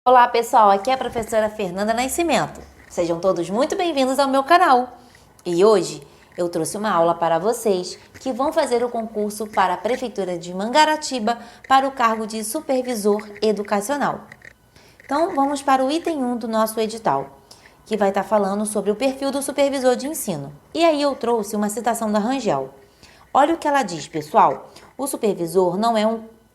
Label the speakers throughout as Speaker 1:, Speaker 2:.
Speaker 1: Olá pessoal, aqui é a professora Fernanda Nascimento. Sejam todos muito bem-vindos ao meu canal. E hoje eu trouxe uma aula para vocês que vão fazer o concurso para a Prefeitura de Mangaratiba para o cargo de Supervisor Educacional. Então vamos para o item 1 do nosso edital, que vai estar falando sobre o perfil do supervisor de ensino. E aí eu trouxe uma citação da Rangel. Olha o que ela diz, pessoal. O supervisor não é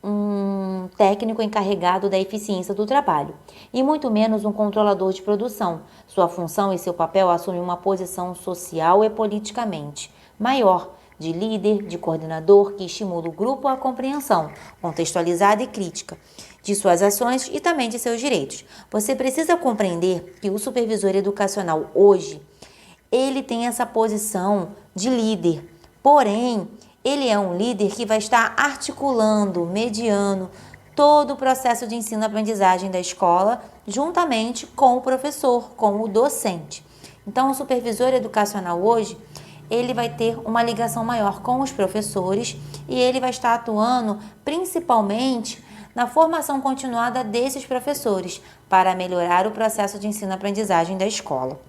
Speaker 1: um técnico encarregado da eficiência do trabalho, e muito menos um controlador de produção. Sua função e seu papel assumem uma posição social e politicamente maior, de líder, de coordenador, que estimula o grupo à compreensão contextualizada e crítica de suas ações e também de seus direitos. Você precisa compreender que o supervisor educacional hoje, ele tem essa posição de líder, porém, ele é um líder que vai estar articulando, mediando todo o processo de ensino-aprendizagem da escola, juntamente com o professor, com o docente. Então, o supervisor educacional hoje, ele vai ter uma ligação maior com os professores e ele vai estar atuando principalmente na formação continuada desses professores para melhorar o processo de ensino-aprendizagem da escola.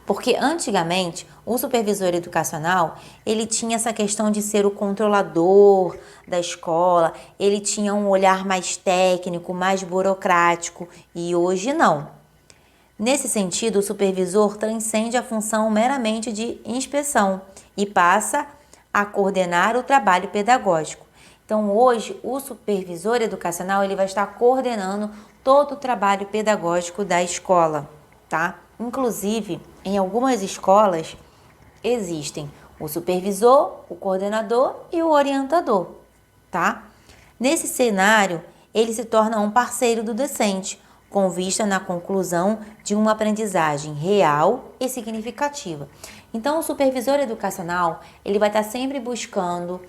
Speaker 1: Porque antigamente o supervisor educacional, ele tinha essa questão de ser o controlador da escola, ele tinha um olhar mais técnico, mais burocrático, e hoje não. Nesse sentido, o supervisor transcende a função meramente de inspeção e passa a coordenar o trabalho pedagógico. Então, hoje, o supervisor educacional, ele vai estar coordenando todo o trabalho pedagógico da escola, tá? Inclusive, em algumas escolas existem o supervisor, o coordenador e o orientador, tá? Nesse cenário, ele se torna um parceiro do docente, com vista na conclusão de uma aprendizagem real e significativa. Então, o supervisor educacional, ele vai estar sempre buscando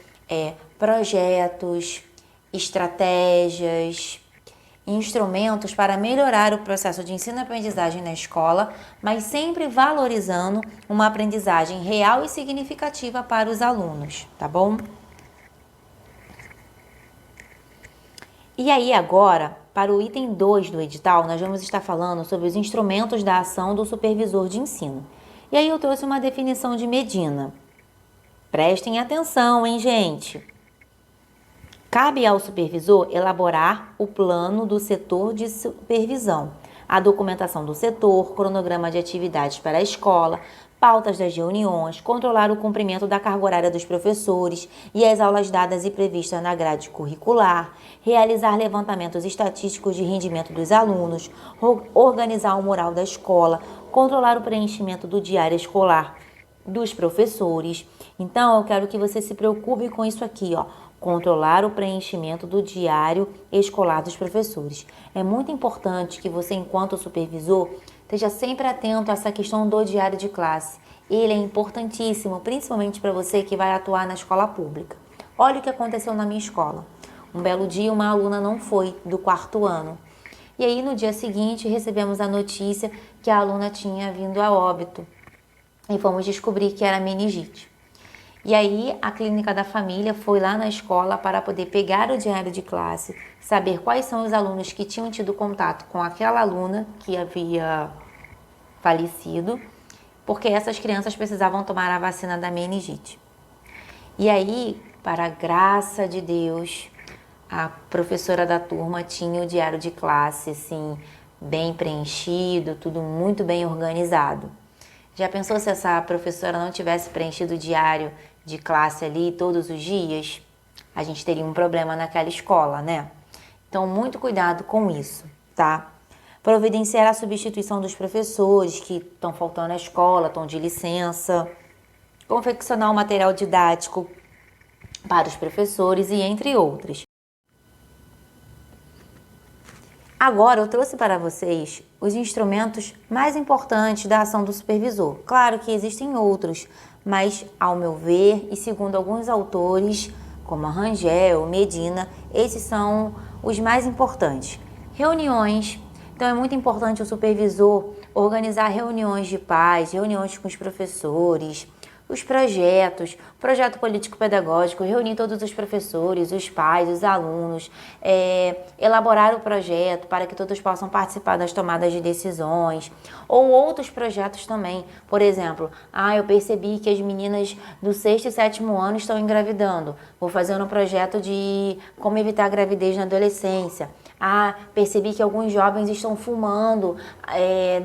Speaker 1: projetos, estratégias, instrumentos para melhorar o processo de ensino-aprendizagem na escola, mas sempre valorizando uma aprendizagem real e significativa para os alunos, tá bom? E aí agora, para o item 2 do edital, nós vamos estar falando sobre os instrumentos da ação do supervisor de ensino. E aí eu trouxe uma definição de Medina. Prestem atenção, hein, gente? Cabe ao supervisor elaborar o plano do setor de supervisão, a documentação do setor, cronograma de atividades para a escola, pautas das reuniões, controlar o cumprimento da carga horária dos professores e as aulas dadas e previstas na grade curricular, realizar levantamentos estatísticos de rendimento dos alunos, organizar o mural da escola, controlar o preenchimento do diário escolar dos professores. Então, eu quero que você se preocupe com isso aqui, ó. Controlar o preenchimento do diário escolar dos professores. É muito importante que você, enquanto supervisor, esteja sempre atento a essa questão do diário de classe. Ele é importantíssimo, principalmente para você que vai atuar na escola pública. Olha o que aconteceu na minha escola. Um belo dia, uma aluna não foi do 4º ano. E aí, no dia seguinte, recebemos a notícia que a aluna tinha vindo a óbito. E fomos descobrir que era meningite. E aí, a clínica da família foi lá na escola para poder pegar o diário de classe, saber quais são os alunos que tinham tido contato com aquela aluna que havia falecido, porque essas crianças precisavam tomar a vacina da meningite. E aí, para a graça de Deus, a professora da turma tinha o diário de classe, assim, bem preenchido, tudo muito bem organizado. Já pensou se essa professora não tivesse preenchido o diário de classe ali todos os dias? A gente teria um problema naquela escola, né? Então, muito cuidado com isso, tá? Providenciar a substituição dos professores que estão faltando à escola, estão de licença. Confeccionar o material didático para os professores e entre outros. Agora eu trouxe para vocês os instrumentos mais importantes da ação do supervisor. Claro que existem outros, mas ao meu ver e segundo alguns autores, como a Rangel, Medina, esses são os mais importantes. Reuniões. Então é muito importante o supervisor organizar reuniões de pais, reuniões com os professores, os projetos, projeto político-pedagógico, reunir todos os professores, os pais, os alunos, elaborar o projeto para que todos possam participar das tomadas de decisões, ou outros projetos também. Por exemplo, eu percebi que as meninas do 6º e 7º ano estão engravidando, vou fazer um projeto de como evitar a gravidez na adolescência. Percebi que alguns jovens estão fumando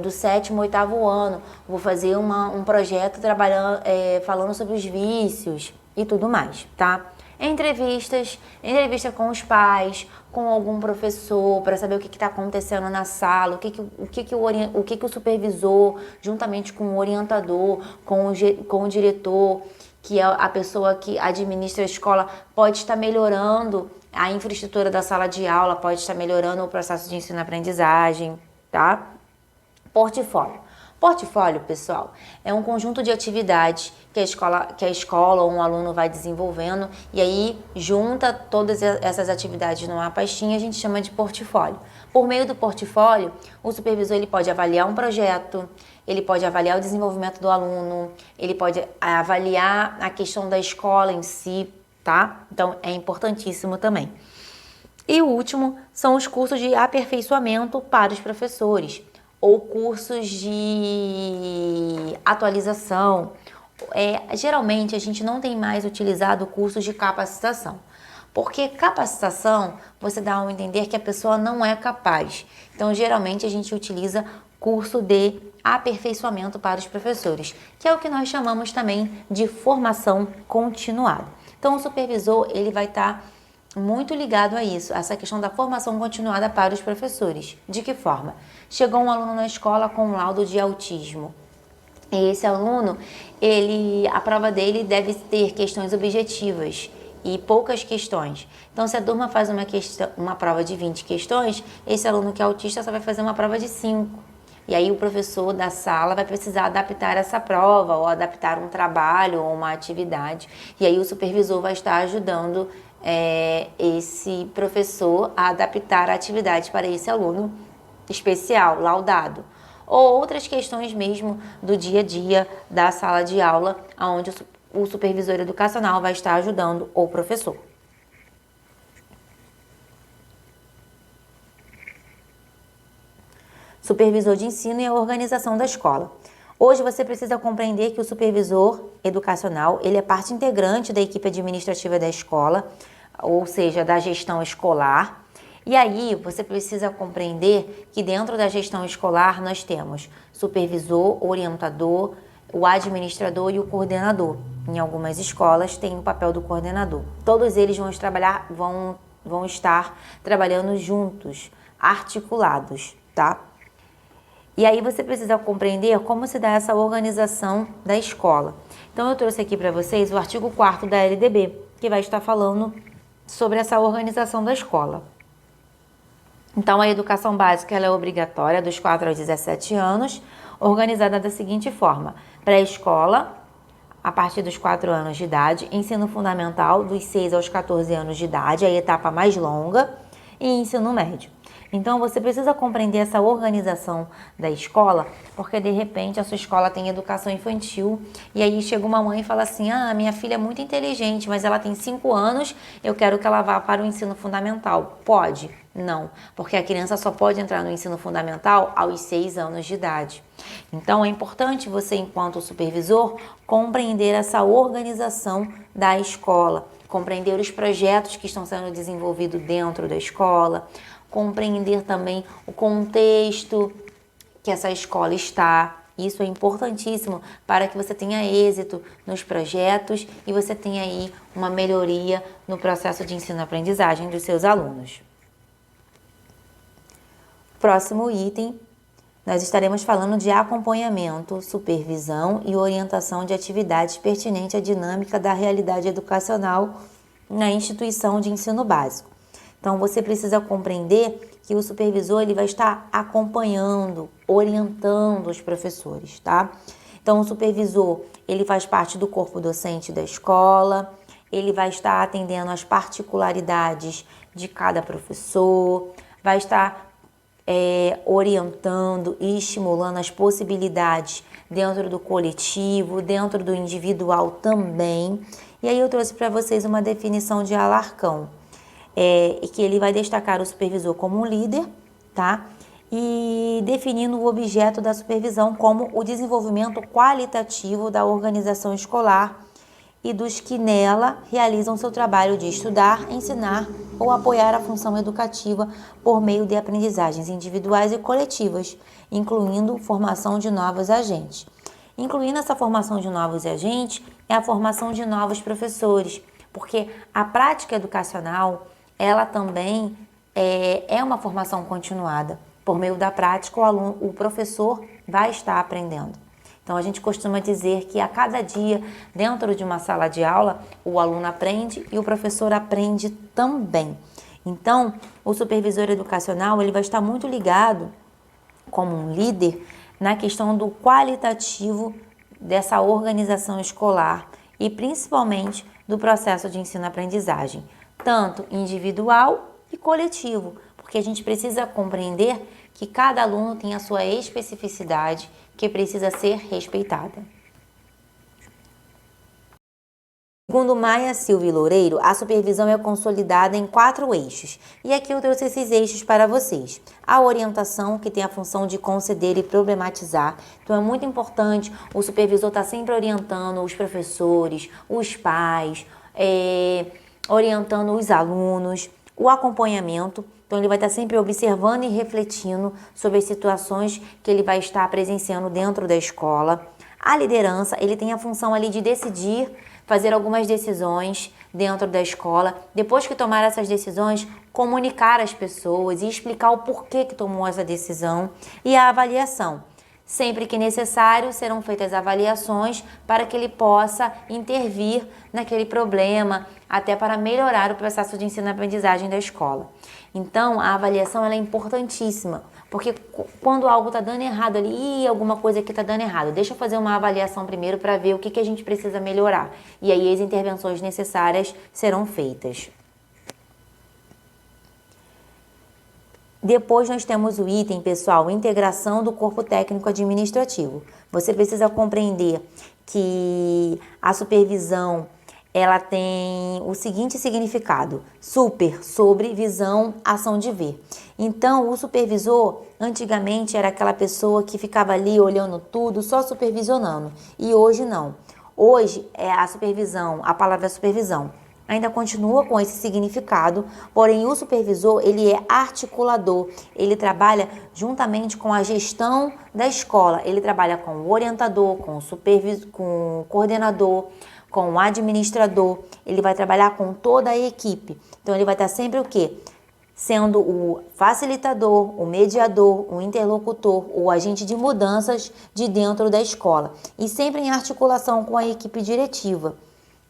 Speaker 1: do 7º, 8º ano. Vou fazer um projeto trabalhando, falando sobre os vícios e tudo mais, tá? Entrevista com os pais, com algum professor, para saber o que está acontecendo na sala, o que o supervisor, juntamente com o orientador, com o diretor, que é a pessoa que administra a escola, pode estar melhorando a infraestrutura da sala de aula, pode estar melhorando o processo de ensino-aprendizagem, tá? Portfólio. Portfólio, pessoal, é um conjunto de atividades que a escola ou um aluno vai desenvolvendo e aí junta todas essas atividades numa pastinha, a gente chama de portfólio. Por meio do portfólio, o supervisor ele pode avaliar um projeto, ele pode avaliar o desenvolvimento do aluno, ele pode avaliar a questão da escola em si, tá? Então, é importantíssimo também. E o último são os cursos de aperfeiçoamento para os professores, ou cursos de atualização. Geralmente, a gente não tem mais utilizado cursos de capacitação, porque capacitação, você dá a entender que a pessoa não é capaz. Então, geralmente, a gente utiliza curso de aperfeiçoamento para os professores, que é o que nós chamamos também de formação continuada. Então, o supervisor ele vai estar muito ligado a isso, a essa questão da formação continuada para os professores. De que forma? Chegou um aluno na escola com um laudo de autismo. E esse aluno, a prova dele deve ter questões objetivas e poucas questões. Então, se a turma faz uma prova de 20 questões, esse aluno que é autista só vai fazer uma prova de 5. E aí o professor da sala vai precisar adaptar essa prova ou adaptar um trabalho ou uma atividade. E aí o supervisor vai estar ajudando esse professor a adaptar a atividade para esse aluno especial, laudado. Ou outras questões mesmo do dia a dia da sala de aula, onde o supervisor educacional vai estar ajudando o professor. Supervisor de ensino e a organização da escola. Hoje você precisa compreender que o supervisor educacional, ele é parte integrante da equipe administrativa da escola, ou seja, da gestão escolar. E aí você precisa compreender que dentro da gestão escolar nós temos supervisor, orientador, o administrador e o coordenador. Em algumas escolas tem o papel do coordenador. Todos eles vão estar trabalhando juntos, articulados, tá? E aí você precisa compreender como se dá essa organização da escola. Então eu trouxe aqui para vocês o artigo 4º da LDB, que vai estar falando sobre essa organização da escola. Então a educação básica ela é obrigatória dos 4 aos 17 anos, organizada da seguinte forma: pré-escola, a partir dos 4 anos de idade, ensino fundamental dos 6 aos 14 anos de idade, a etapa mais longa, e ensino médio. Então, você precisa compreender essa organização da escola, porque de repente a sua escola tem educação infantil e aí chega uma mãe e fala assim: minha filha é muito inteligente, mas ela tem 5 anos, eu quero que ela vá para o ensino fundamental. Pode? Não, porque a criança só pode entrar no ensino fundamental aos 6 anos de idade. Então, é importante você, enquanto supervisor, compreender essa organização da escola, compreender os projetos que estão sendo desenvolvidos dentro da escola, compreender também o contexto que essa escola está. Isso é importantíssimo para que você tenha êxito nos projetos e você tenha aí uma melhoria no processo de ensino-aprendizagem dos seus alunos. Próximo item, nós estaremos falando de acompanhamento, supervisão e orientação de atividades pertinentes à dinâmica da realidade educacional na instituição de ensino básico. Então, você precisa compreender que o supervisor ele vai estar acompanhando, orientando os professores, tá? Então, o supervisor ele faz parte do corpo docente da escola, ele vai estar atendendo às particularidades de cada professor, vai estar orientando e estimulando as possibilidades dentro do coletivo, dentro do individual também. E aí eu trouxe para vocês uma definição de Alarcão, e que ele vai destacar o supervisor como um líder, tá? E definindo o objeto da supervisão como o desenvolvimento qualitativo da organização escolar e dos que nela realizam seu trabalho de estudar, ensinar ou apoiar a função educativa por meio de aprendizagens individuais e coletivas, incluindo formação de novos agentes. Incluindo essa formação de novos agentes é a formação de novos professores, porque a prática educacional, ela também é uma formação continuada. Por meio da prática, o professor vai estar aprendendo. Então, a gente costuma dizer que a cada dia, dentro de uma sala de aula, o aluno aprende e o professor aprende também. Então, o supervisor educacional, ele vai estar muito ligado, como um líder, na questão do qualitativo dessa organização escolar e, principalmente, do processo de ensino-aprendizagem, tanto individual e coletivo, porque a gente precisa compreender que cada aluno tem a sua especificidade que precisa ser respeitada. Segundo Maia Silva e Loureiro, a supervisão é consolidada em 4 eixos. E aqui eu trouxe esses eixos para vocês. A orientação, que tem a função de conceder e problematizar. Então é muito importante o supervisor estar sempre orientando os professores, os pais, orientando os alunos. O acompanhamento, então ele vai estar sempre observando e refletindo sobre as situações que ele vai estar presenciando dentro da escola. A liderança, ele tem a função ali de decidir, fazer algumas decisões dentro da escola. Depois que tomar essas decisões, comunicar às pessoas e explicar o porquê que tomou essa decisão. E a avaliação. Sempre que necessário, serão feitas avaliações para que ele possa intervir naquele problema, até para melhorar o processo de ensino-aprendizagem da escola. Então, a avaliação ela é importantíssima, porque quando algo está dando errado ali, alguma coisa aqui está dando errado, deixa eu fazer uma avaliação primeiro para ver o que a gente precisa melhorar. E aí as intervenções necessárias serão feitas. Depois nós temos o item, pessoal, integração do corpo técnico administrativo. Você precisa compreender que a supervisão, ela tem o seguinte significado: super, sobre, visão, ação de ver. Então, o supervisor, antigamente, era aquela pessoa que ficava ali olhando tudo, só supervisionando. E hoje não. Hoje, a supervisão, a palavra supervisão, ainda continua com esse significado, porém o supervisor, ele é articulador, ele trabalha juntamente com a gestão da escola, ele trabalha com o orientador, com o coordenador, com o administrador, ele vai trabalhar com toda a equipe. Então ele vai estar sempre o quê? Sendo o facilitador, o mediador, o interlocutor, o agente de mudanças de dentro da escola e sempre em articulação com a equipe diretiva,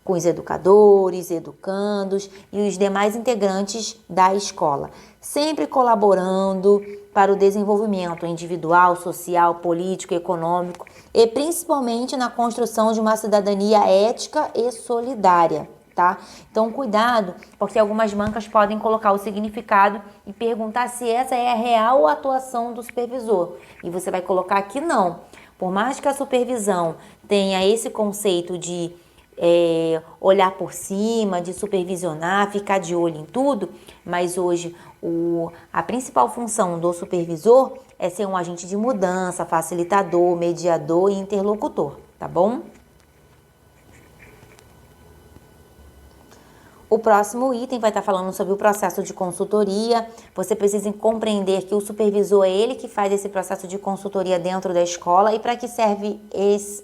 Speaker 1: com os educadores, educandos e os demais integrantes da escola, sempre colaborando para o desenvolvimento individual, social, político, econômico e principalmente na construção de uma cidadania ética e solidária, tá? Então, cuidado, porque algumas bancas podem colocar o significado e perguntar se essa é a real atuação do supervisor. E você vai colocar que não. Por mais que a supervisão tenha esse conceito de olhar por cima, de supervisionar, ficar de olho em tudo, mas hoje a principal função do supervisor é ser um agente de mudança, facilitador, mediador e interlocutor, tá bom? O próximo item vai estar falando sobre o processo de consultoria. Você precisa compreender que o supervisor é ele que faz esse processo de consultoria dentro da escola. E para que serve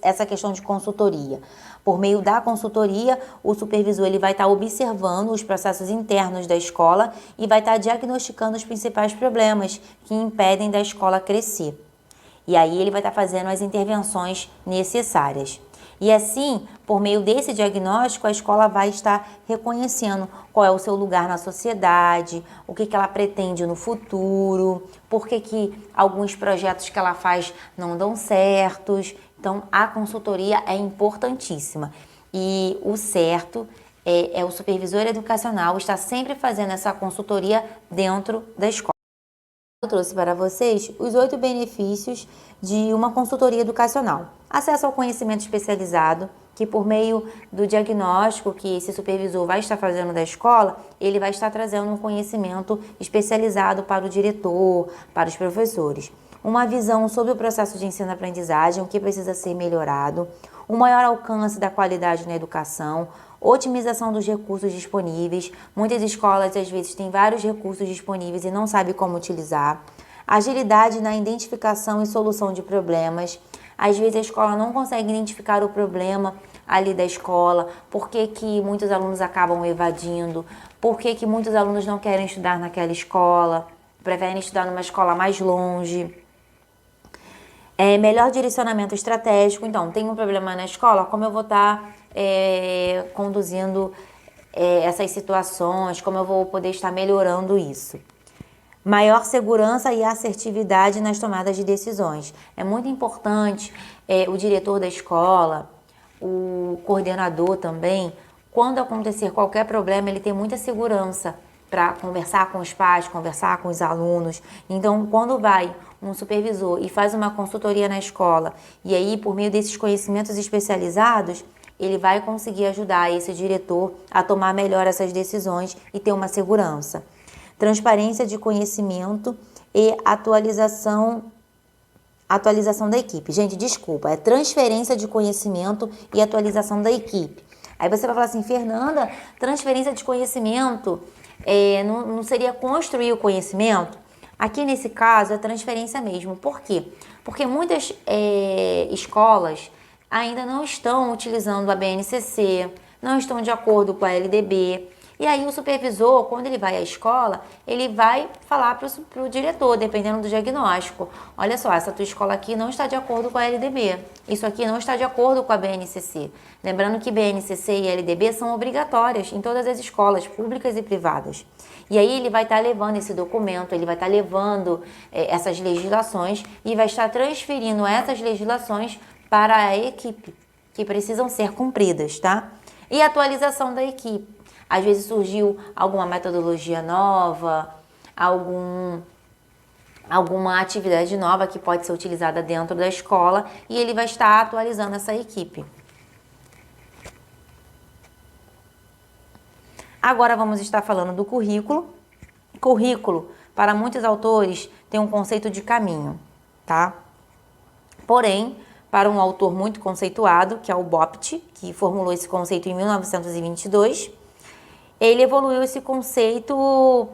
Speaker 1: essa questão de consultoria? Por meio da consultoria, o supervisor ele vai estar observando os processos internos da escola e vai estar diagnosticando os principais problemas que impedem da escola crescer. E aí ele vai estar fazendo as intervenções necessárias. E assim, por meio desse diagnóstico, a escola vai estar reconhecendo qual é o seu lugar na sociedade, o que ela pretende no futuro, por que alguns projetos que ela faz não dão certos. Então, a consultoria é importantíssima. E o certo é o supervisor educacional estar sempre fazendo essa consultoria dentro da escola. Eu trouxe para vocês os 8 benefícios de uma consultoria educacional. Acesso ao conhecimento especializado, que por meio do diagnóstico que esse supervisor vai estar fazendo da escola, ele vai estar trazendo um conhecimento especializado para o diretor, para os professores. Uma visão sobre o processo de ensino-aprendizagem, o que precisa ser melhorado, um maior alcance da qualidade na educação, otimização dos recursos disponíveis. Muitas escolas, às vezes, têm vários recursos disponíveis e não sabem como utilizar. Agilidade na identificação e solução de problemas. Às vezes, a escola não consegue identificar o problema ali da escola, por que muitos alunos acabam evadindo, por que muitos alunos não querem estudar naquela escola, preferem estudar numa escola mais longe. Melhor direcionamento estratégico. Então, tem um problema na escola, como eu vou estar conduzindo essas situações, como eu vou poder estar melhorando isso. Maior segurança e assertividade nas tomadas de decisões. É muito importante o diretor da escola, o coordenador também, quando acontecer qualquer problema, ele tem muita segurança para conversar com os pais, conversar com os alunos. Então, quando vai um supervisor e faz uma consultoria na escola, e aí, por meio desses conhecimentos especializados, ele vai conseguir ajudar esse diretor a tomar melhor essas decisões e ter uma segurança. Transparência de conhecimento e atualização da equipe. Gente, desculpa, é transferência de conhecimento e atualização da equipe. Aí você vai falar assim, Fernanda, transferência de conhecimento não seria construir o conhecimento? Aqui nesse caso é transferência mesmo. Por quê? Porque muitas escolas ainda não estão utilizando a BNCC, não estão de acordo com a LDB. E aí o supervisor, quando ele vai à escola, ele vai falar para o diretor, dependendo do diagnóstico. Olha só, essa tua escola aqui não está de acordo com a LDB. Isso aqui não está de acordo com a BNCC. Lembrando que BNCC e LDB são obrigatórias em todas as escolas, públicas e privadas. E aí ele vai estar levando esse documento, ele vai estar levando essas legislações e vai estar transferindo essas legislações para a equipe, que precisam ser cumpridas, tá? E a atualização da equipe. Às vezes surgiu alguma metodologia nova, alguma atividade nova que pode ser utilizada dentro da escola e ele vai estar atualizando essa equipe. Agora vamos estar falando do currículo. Currículo, para muitos autores, tem um conceito de caminho, tá? Porém, para um autor muito conceituado, que é o Bopt, que formulou esse conceito em 1922, ele evoluiu esse conceito,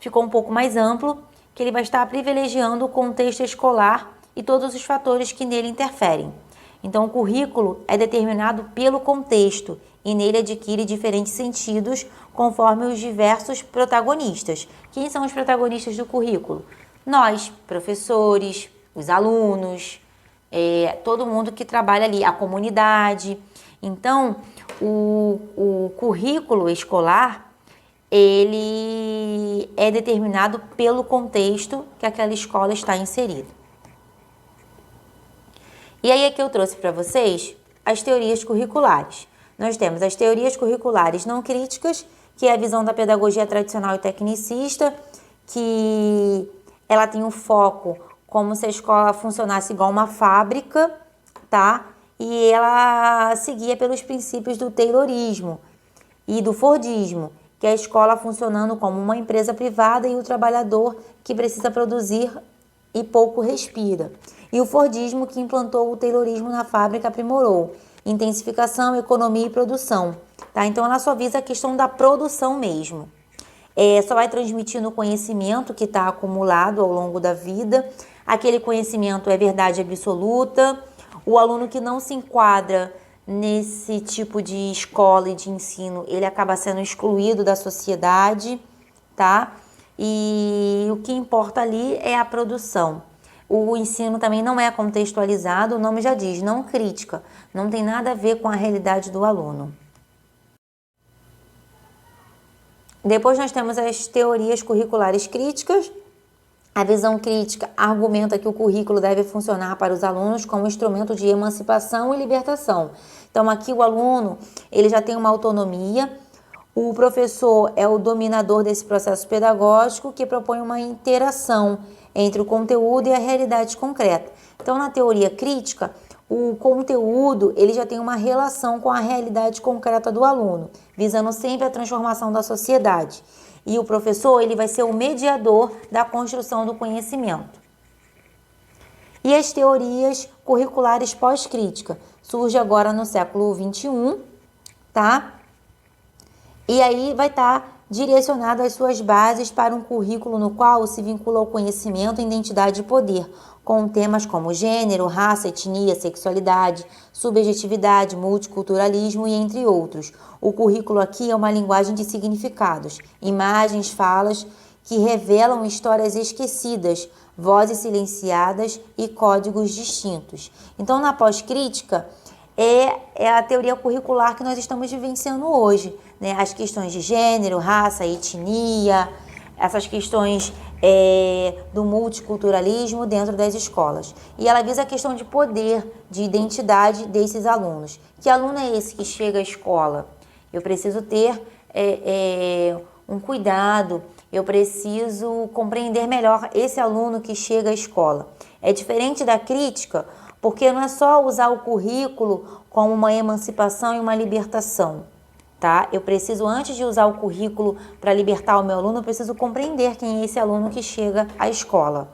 Speaker 1: ficou um pouco mais amplo, que ele vai estar privilegiando o contexto escolar e todos os fatores que nele interferem. Então, o currículo é determinado pelo contexto e nele adquire diferentes sentidos conforme os diversos protagonistas. Quem são os protagonistas do currículo? Nós, professores, os alunos, todo mundo que trabalha ali, a comunidade. Então, o currículo escolar, ele é determinado pelo contexto que aquela escola está inserida. E aí aqui eu trouxe para vocês as teorias curriculares. Nós temos as teorias curriculares não críticas, que é a visão da pedagogia tradicional e tecnicista, que ela tem um foco como se a escola funcionasse igual uma fábrica, tá? E ela seguia pelos princípios do Taylorismo e do Fordismo, que é a escola funcionando como uma empresa privada e o trabalhador que precisa produzir e pouco respira. E o Fordismo, que implantou o Taylorismo na fábrica, aprimorou intensificação, economia e produção. Tá? Então, ela só visa a questão da produção mesmo. Só vai transmitindo o conhecimento que está acumulado ao longo da vida. Aquele conhecimento é verdade absoluta. O aluno que não se enquadra nesse tipo de escola e de ensino, ele acaba sendo excluído da sociedade, tá? E o que importa ali é a produção. O ensino também não é contextualizado, o nome já diz, não crítica, não tem nada a ver com a realidade do aluno. Depois nós temos as teorias curriculares críticas. A visão crítica argumenta que o currículo deve funcionar para os alunos como instrumento de emancipação e libertação. Então aqui o aluno, ele já tem uma autonomia, o professor é o dominador desse processo pedagógico que propõe uma interação entre o conteúdo e a realidade concreta. Então, na teoria crítica, o conteúdo ele já tem uma relação com a realidade concreta do aluno, visando sempre a transformação da sociedade. E o professor ele vai ser o mediador da construção do conhecimento. E as teorias curriculares pós-crítica surge agora no século XXI, tá? E aí vai estar direcionado as suas bases para um currículo no qual se vincula ao conhecimento, identidade e poder, com temas como gênero, raça, etnia, sexualidade, subjetividade, multiculturalismo e entre outros. O currículo aqui é uma linguagem de significados, imagens, falas que revelam histórias esquecidas, vozes silenciadas e códigos distintos. Então, na pós-crítica, é a teoria curricular que nós estamos vivenciando hoje, né? As questões de gênero, raça, etnia, essas questões do multiculturalismo dentro das escolas. E ela visa a questão de poder, de identidade desses alunos. Que aluno é esse que chega à escola? Eu preciso ter um cuidado, eu preciso compreender melhor esse aluno que chega à escola. É diferente da crítica, porque não é só usar o currículo como uma emancipação e uma libertação, tá? Eu preciso, antes de usar o currículo para libertar o meu aluno, eu preciso compreender quem é esse aluno que chega à escola.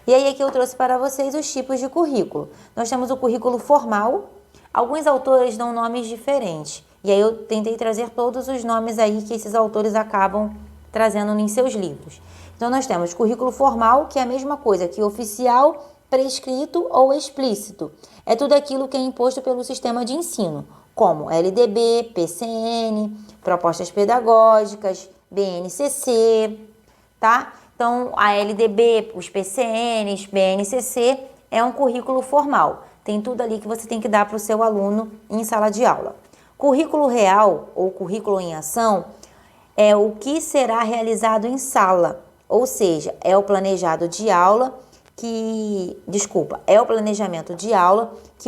Speaker 1: E aí aqui eu trouxe para vocês os tipos de currículo. Nós temos o currículo formal, alguns autores dão nomes diferentes, e aí eu tentei trazer todos os nomes aí que esses autores acabam trazendo em seus livros. Então, nós temos currículo formal, que é a mesma coisa que oficial, prescrito ou explícito. É tudo aquilo que é imposto pelo sistema de ensino, como LDB, PCN, propostas pedagógicas, BNCC, tá? Então, a LDB, os PCNs, BNCC, é um currículo formal. Tem tudo ali que você tem que dar para o seu aluno em sala de aula. Currículo real, ou currículo em ação, é o que será realizado em sala. Ou seja, é o planejamento de aula que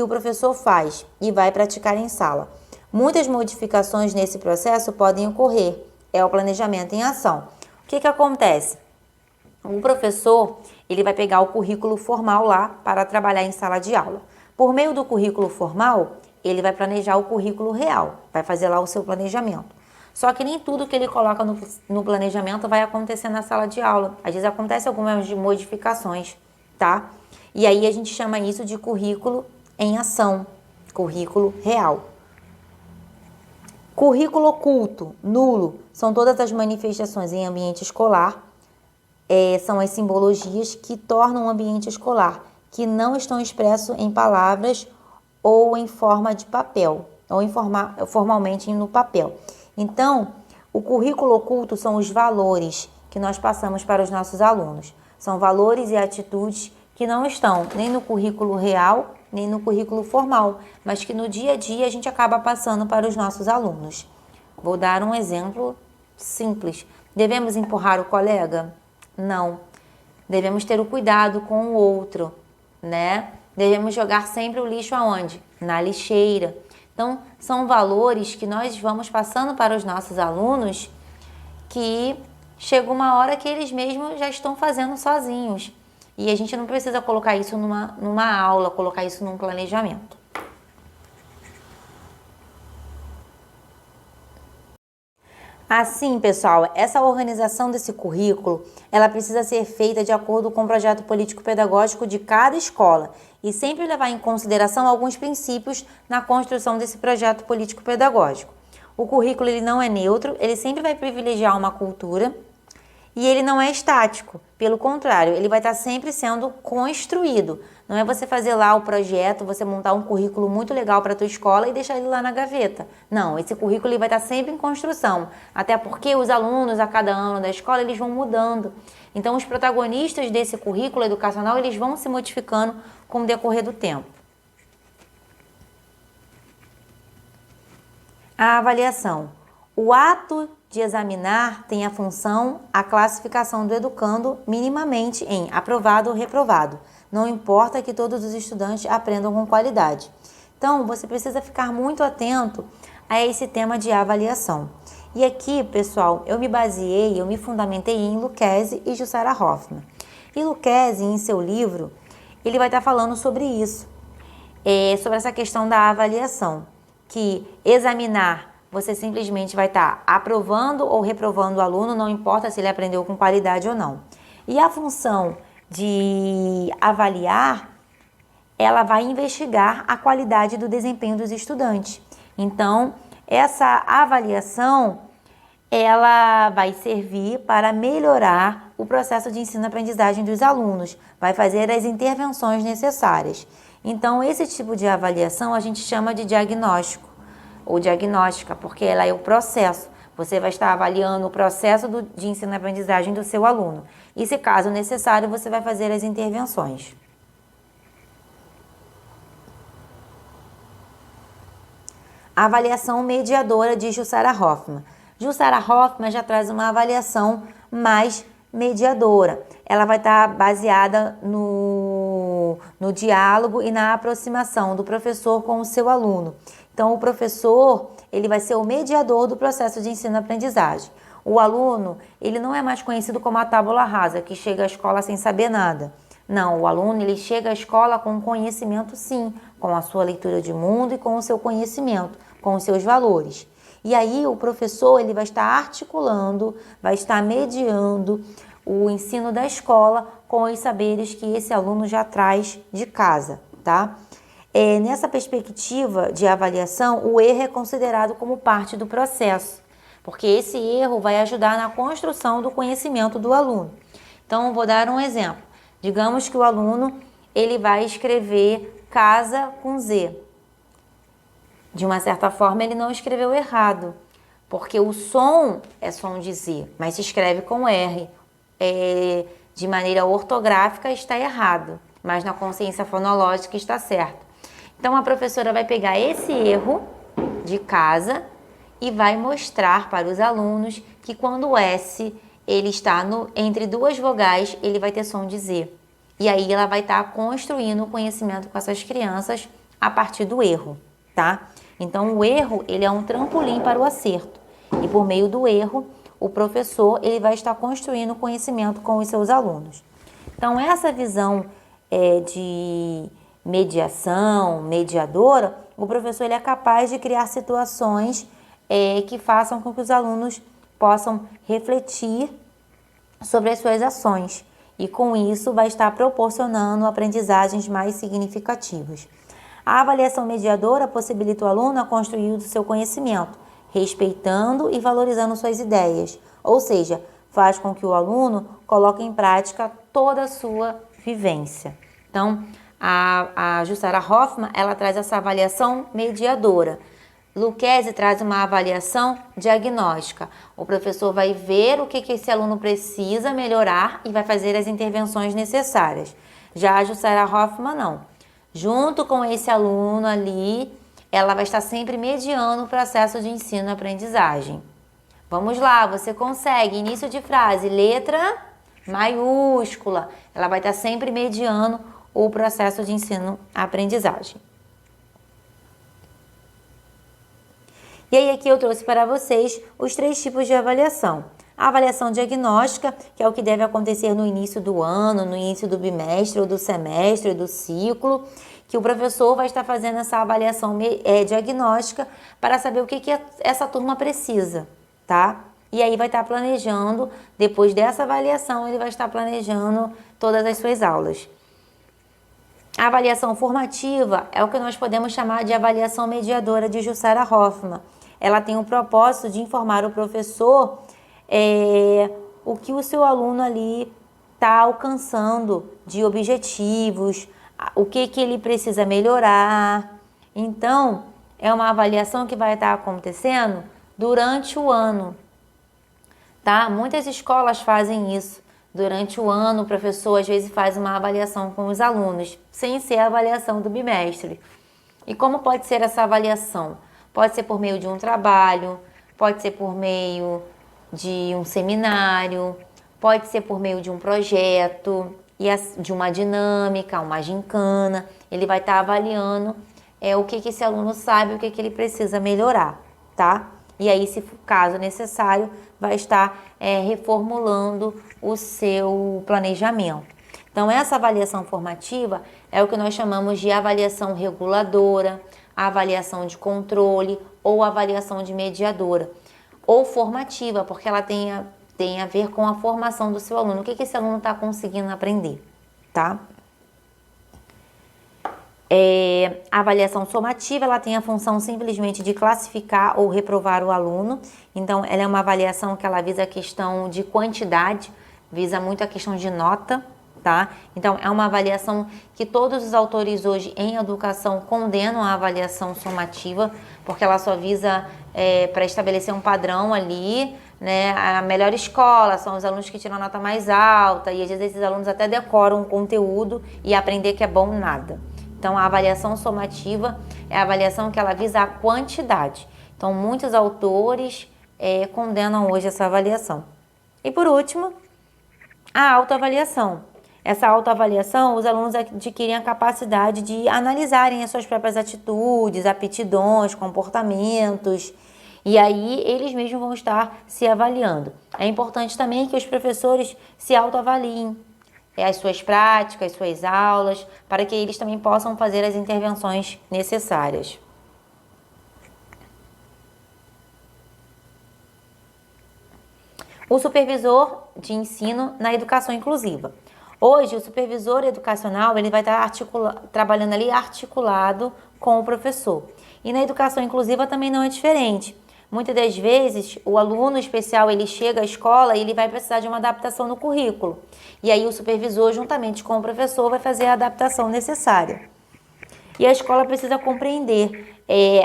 Speaker 1: o professor faz e vai praticar em sala. Muitas modificações nesse processo podem ocorrer. É o planejamento em ação. O que acontece? O professor ele vai pegar o currículo formal lá para trabalhar em sala de aula. Por meio do currículo formal, ele vai planejar o currículo real, vai fazer lá o seu planejamento. Só que nem tudo que ele coloca no planejamento vai acontecer na sala de aula. Às vezes acontece algumas modificações, tá? E aí a gente chama isso de currículo em ação, currículo real. Currículo oculto, nulo, são todas as manifestações em ambiente escolar, são as simbologias que tornam o ambiente escolar, que não estão expressos em palavras ou em forma de papel, ou formalmente no papel. Então, o currículo oculto são os valores que nós passamos para os nossos alunos. São valores e atitudes que não estão nem no currículo real, nem no currículo formal, mas que no dia a dia a gente acaba passando para os nossos alunos. Vou dar um exemplo simples. Devemos empurrar o colega? Não. Devemos ter o cuidado com o outro, né? Devemos jogar sempre o lixo aonde? Na lixeira. Então, são valores que nós vamos passando para os nossos alunos que chega uma hora que eles mesmos já estão fazendo sozinhos. E a gente não precisa colocar isso numa aula, colocar isso num planejamento. Assim, pessoal, essa organização desse currículo, ela precisa ser feita de acordo com o projeto político-pedagógico de cada escola e sempre levar em consideração alguns princípios na construção desse projeto político-pedagógico. O currículo ele não é neutro, ele sempre vai privilegiar uma cultura e ele não é estático. Pelo contrário, ele vai estar sempre sendo construído. Não é você fazer lá o projeto, você montar um currículo muito legal para a tua escola e deixar ele lá na gaveta. Não, esse currículo ele vai estar sempre em construção. Até porque os alunos a cada ano da escola eles vão mudando. Então os protagonistas desse currículo educacional eles vão se modificando com o decorrer do tempo. A avaliação. O ato de examinar tem a função a classificação do educando minimamente em aprovado ou reprovado. Não importa que todos os estudantes aprendam com qualidade. Então, você precisa ficar muito atento a esse tema de avaliação. E aqui, pessoal, eu me fundamentei em Lucchesi e Jussara Hoffmann. E Lucchesi, em seu livro, ele vai estar falando sobre isso, sobre essa questão da avaliação, que examinar, você simplesmente vai estar aprovando ou reprovando o aluno, não importa se ele aprendeu com qualidade ou não. E a função de avaliar, ela vai investigar a qualidade do desempenho dos estudantes. Então, essa avaliação, ela vai servir para melhorar o processo de ensino-aprendizagem dos alunos, vai fazer as intervenções necessárias. Então, esse tipo de avaliação a gente chama de diagnóstico ou diagnóstica, porque ela é o processo. Você vai estar avaliando o processo de ensino-aprendizagem do seu aluno. E, se caso necessário, você vai fazer as intervenções. A avaliação mediadora de Jussara Hoffmann. Jussara Hoffmann já traz uma avaliação mais mediadora. Ela vai estar baseada no diálogo e na aproximação do professor com o seu aluno. Então, o professor, ele vai ser o mediador do processo de ensino-aprendizagem. O aluno, ele não é mais conhecido como a tábula rasa, que chega à escola sem saber nada. Não, o aluno, ele chega à escola com conhecimento, sim, com a sua leitura de mundo e com o seu conhecimento, com os seus valores. E aí, o professor, ele vai estar articulando, vai estar mediando o ensino da escola com os saberes que esse aluno já traz de casa, tá? Nessa perspectiva de avaliação, o erro é considerado como parte do processo, porque esse erro vai ajudar na construção do conhecimento do aluno. Então, vou dar um exemplo. Digamos que o aluno, ele vai escrever casa com Z. De uma certa forma, ele não escreveu errado, porque o som é som de Z, mas se escreve com R. De maneira ortográfica está errado, mas na consciência fonológica está certo. Então, a professora vai pegar esse erro de casa e vai mostrar para os alunos que quando o S ele está entre duas vogais, ele vai ter som de Z. E aí ela vai estar construindo o conhecimento com essas crianças a partir do erro, tá? Então, o erro, ele é um trampolim para o acerto. E por meio do erro, o professor, ele vai estar construindo o conhecimento com os seus alunos. Então, essa visão de mediação, mediadora, o professor, ele é capaz de criar situações que façam com que os alunos possam refletir sobre as suas ações. E com isso vai estar proporcionando aprendizagens mais significativas. A avaliação mediadora possibilita o aluno a construir o seu conhecimento, respeitando e valorizando suas ideias. Ou seja, faz com que o aluno coloque em prática toda a sua vivência. Então, a Jussara Hoffmann, ela traz essa avaliação mediadora. Lucchesi traz uma avaliação diagnóstica. O professor vai ver o que esse aluno precisa melhorar e vai fazer as intervenções necessárias. Já a Jussara Hoffmann, não. Junto com esse aluno ali, ela vai estar sempre mediando o processo de ensino-aprendizagem. Vamos lá, você consegue. Início de frase, letra maiúscula. Ela vai estar sempre mediando o processo de ensino-aprendizagem. E aí aqui eu trouxe para vocês os 3 tipos de avaliação. A avaliação diagnóstica, que é o que deve acontecer no início do ano, no início do bimestre ou do semestre, do ciclo, que o professor vai estar fazendo essa avaliação diagnóstica para saber o que essa turma precisa, tá? E aí vai estar planejando, depois dessa avaliação, ele vai estar planejando todas as suas aulas. A avaliação formativa é o que nós podemos chamar de avaliação mediadora de Jussara Hoffmann. Ela tem o propósito de informar o professor o que o seu aluno ali está alcançando de objetivos, o que ele precisa melhorar. Então, é uma avaliação que vai estar acontecendo durante o ano, tá? Muitas escolas fazem isso. Durante o ano, o professor às vezes faz uma avaliação com os alunos, sem ser a avaliação do bimestre. E como pode ser essa avaliação? Pode ser por meio de um trabalho, pode ser por meio de um seminário, pode ser por meio de um projeto, e de uma dinâmica, uma gincana. Ele vai estar avaliando o que esse aluno sabe, o que ele precisa melhorar, tá? E aí, se for caso necessário, vai estar reformulando o seu planejamento. Então, essa avaliação formativa é o que nós chamamos de avaliação reguladora, avaliação de controle ou avaliação de mediadora. Ou formativa, porque ela tem a ver com a formação do seu aluno. O que esse aluno está conseguindo aprender, tá? A avaliação somativa, ela tem a função simplesmente de classificar ou reprovar o aluno. Então, ela é uma avaliação que ela visa a questão de quantidade, visa muito a questão de nota, tá? Então, é uma avaliação que todos os autores hoje em educação condenam a avaliação somativa, porque ela só visa para estabelecer um padrão ali, né? A melhor escola são os alunos que tiram a nota mais alta, e às vezes esses alunos até decoram o conteúdo e aprender que é bom nada. Então, a avaliação somativa é a avaliação que ela visa a quantidade. Então, muitos autores condenam hoje essa avaliação. E por último, a autoavaliação. Essa autoavaliação, os alunos adquirem a capacidade de analisarem as suas próprias atitudes, aptidões, comportamentos, e aí eles mesmos vão estar se avaliando. É importante também que os professores se autoavaliem, as suas práticas, as suas aulas, para que eles também possam fazer as intervenções necessárias. O supervisor de ensino na educação inclusiva. Hoje, o supervisor educacional ele vai estar trabalhando ali articulado com o professor. E na educação inclusiva também não é diferente. Muitas das vezes, o aluno especial, ele chega à escola e ele vai precisar de uma adaptação no currículo. E aí o supervisor, juntamente com o professor, vai fazer a adaptação necessária. E a escola precisa compreender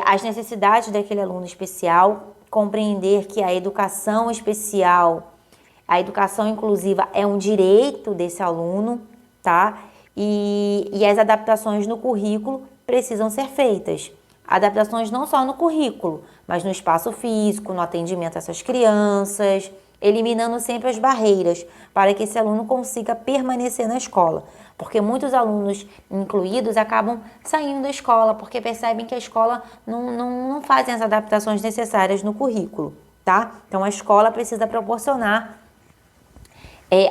Speaker 1: as necessidades daquele aluno especial, compreender que a educação especial, a educação inclusiva é um direito desse aluno, tá? E as adaptações no currículo precisam ser feitas. Adaptações não só no currículo, mas no espaço físico, no atendimento a essas crianças, eliminando sempre as barreiras para que esse aluno consiga permanecer na escola. Porque muitos alunos incluídos acabam saindo da escola porque percebem que a escola não fazem as adaptações necessárias no currículo, tá? Então a escola precisa proporcionar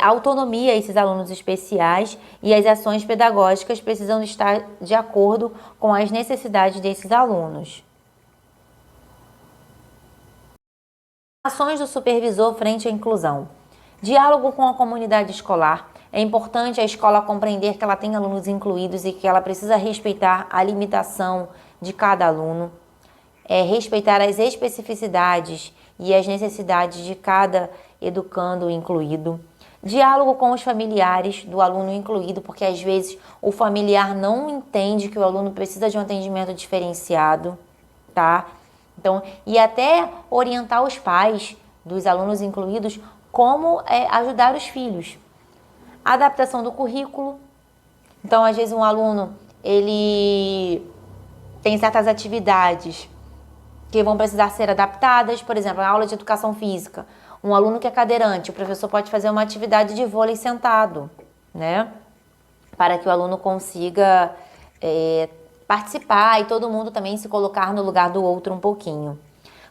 Speaker 1: autonomia a esses alunos especiais e as ações pedagógicas precisam estar de acordo com as necessidades desses alunos. Ações do supervisor frente à inclusão. Diálogo com a comunidade escolar. É importante a escola compreender que ela tem alunos incluídos e que ela precisa respeitar a limitação de cada aluno, respeitar as especificidades e as necessidades de cada educando incluído. Diálogo com os familiares do aluno incluído, porque às vezes o familiar não entende que o aluno precisa de um atendimento diferenciado, tá? Então, e até orientar os pais dos alunos incluídos como ajudar os filhos. Adaptação do currículo. Então, às vezes um aluno, ele tem certas atividades que vão precisar ser adaptadas, por exemplo, a aula de educação física. Um aluno que é cadeirante, o professor pode fazer uma atividade de vôlei sentado, né? Para que o aluno consiga participar e todo mundo também se colocar no lugar do outro um pouquinho.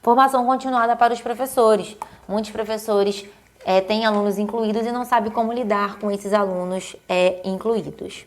Speaker 1: Formação continuada para os professores. Muitos professores têm alunos incluídos e não sabem como lidar com esses alunos incluídos.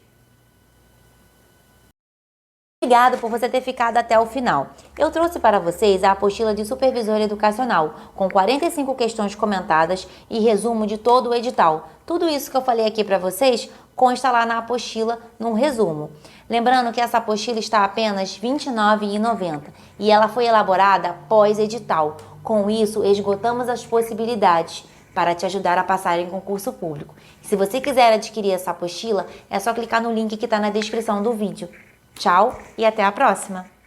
Speaker 1: Obrigado por você ter ficado até o final. Eu trouxe para vocês a apostila de supervisor educacional, com 45 questões comentadas e resumo de todo o edital. Tudo isso que eu falei aqui para vocês consta lá na apostila, num resumo. Lembrando que essa apostila está apenas R$ 29,90 e ela foi elaborada pós-edital. Com isso, esgotamos as possibilidades para te ajudar a passar em concurso público. Se você quiser adquirir essa apostila, é só clicar no link que está na descrição do vídeo. Tchau e até a próxima!